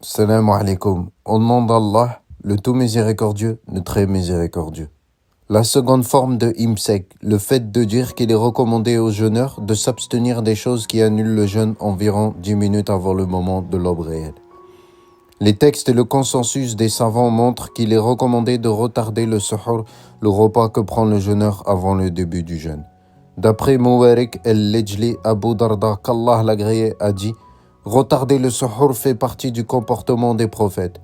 Salam alaikum. Au nom d'Allah, le tout miséricordieux, le très miséricordieux. La seconde forme de imsek, le fait de dire qu'il est recommandé aux jeûneurs de s'abstenir des choses qui annulent le jeûne environ 10 minutes avant le moment de l'aube réelle. Les textes et le consensus des savants montrent qu'il est recommandé de retarder le suhour, le repas que prend le jeûneur avant le début du jeûne. D'après Muwarik el-Lejli, Abu Darda, qu'Allah l'agréé, a dit « Retarder le suhour fait partie du comportement des prophètes. »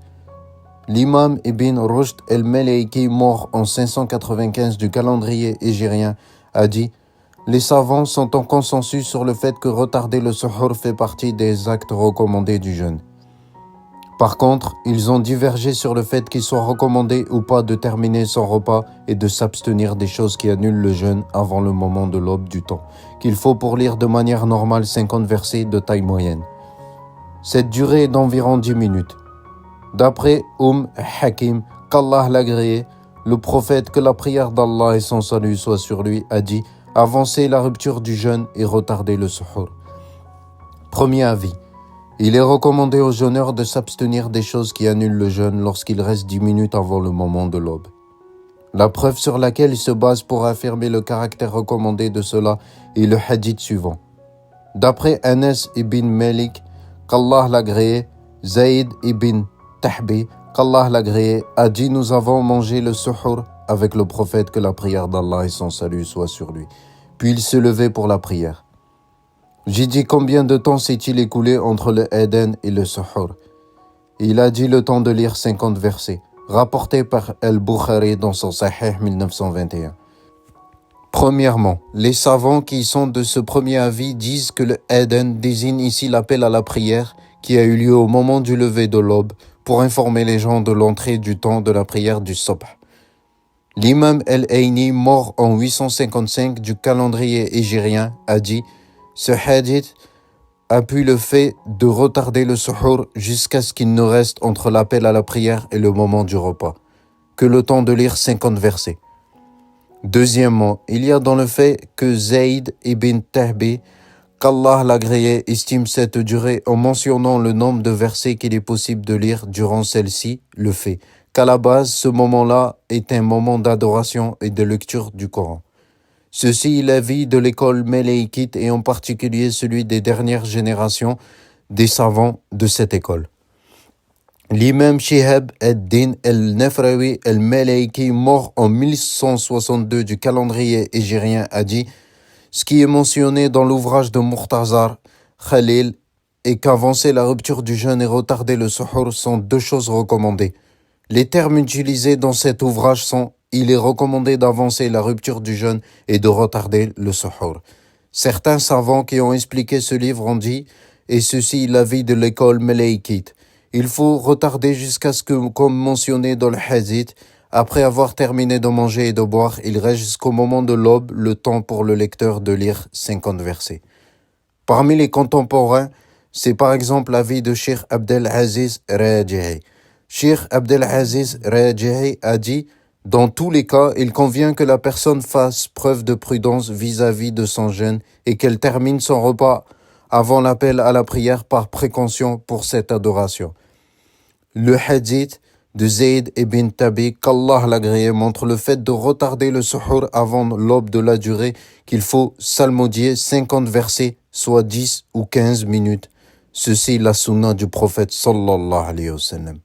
L'imam Ibn Rushd el-Melaiki, mort en 595 du calendrier hégirien, a dit « Les savants sont en consensus sur le fait que retarder le suhour fait partie des actes recommandés du jeûne. Par contre, ils ont divergé sur le fait qu'il soit recommandé ou pas de terminer son repas et de s'abstenir des choses qui annulent le jeûne avant le moment de l'aube du temps, qu'il faut pour lire de manière normale 50 versets de taille moyenne. Cette durée est d'environ 10 minutes. D'après Hakim, qu'Allah l'agréé, le prophète, que la prière d'Allah et son salut soient sur lui, a dit « Avancer la rupture du jeûne et retarder le suhour. » Premier avis. Il est recommandé aux jeûneurs de s'abstenir des choses qui annulent le jeûne lorsqu'il reste 10 minutes avant le moment de l'aube. La preuve sur laquelle il se base pour affirmer le caractère recommandé de cela est le hadith suivant. D'après Anas ibn Malik, qu'Allah l'agréé, Zayd ibn Tahbi, qu'Allah l'agréé, a dit « Nous avons mangé le suhour avec le prophète, que la prière d'Allah et son salut soient sur lui. » Puis il se levait pour la prière. J'ai dit combien de temps s'est-il écoulé entre le Eden et le Suhour. Il a dit le temps de lire 50 versets, rapporté par Al-Bukhari dans son Sahih 1921. Premièrement, les savants qui sont de ce premier avis disent que le Eden désigne ici l'appel à la prière qui a eu lieu au moment du lever de l'aube pour informer les gens de l'entrée du temps de la prière du Subh. L'imam Al-Ayni, mort en 855 du calendrier hégirien, a dit « Ce hadith appuie le fait de retarder le suhour jusqu'à ce qu'il ne reste entre l'appel à la prière et le moment du repas, que le temps de lire 50 versets. » Deuxièmement, il y a dans le fait que Zayd ibn Tahbi, qu'Allah l'agréé, estime cette durée en mentionnant le nombre de versets qu'il est possible de lire durant celle-ci, le fait qu'à la base, ce moment-là est un moment d'adoration et de lecture du Coran. Ceci est l'avis de l'école melaïkite et en particulier celui des dernières générations des savants de cette école. L'imam Shihab ad-Din al-Nafrawi al-Melaiki, mort en 1162 du calendrier hégirien, a dit « Ce qui est mentionné dans l'ouvrage de Murtazar Khalil est qu'avancer la rupture du jeûne et retarder le suhour sont deux choses recommandées. Les termes utilisés dans cet ouvrage sont « Il est recommandé d'avancer la rupture du jeûne et de retarder le suhour. » Certains savants qui ont expliqué ce livre ont dit « Et ceci est l'avis de l'école melaïkite. Il faut retarder jusqu'à ce que, comme mentionné dans le hadith, après avoir terminé de manger et de boire, il reste jusqu'au moment de l'aube le temps pour le lecteur de lire 50 versets. » Parmi les contemporains, c'est par exemple l'avis de Cheikh Abdelaziz Rajihi. Cheikh Abdelaziz Rajihi a dit « Dans tous les cas, il convient que la personne fasse preuve de prudence vis-à-vis de son jeûne et qu'elle termine son repas avant l'appel à la prière par précaution pour cette adoration. » Le hadith de Zayd ibn Tabi, qu'Allah l'agréé, montre le fait de retarder le suhour avant l'aube de la durée qu'il faut psalmodier 50 versets, soit 10 ou 15 minutes. Ceci est la sunna du prophète sallallahu alayhi wa sallam.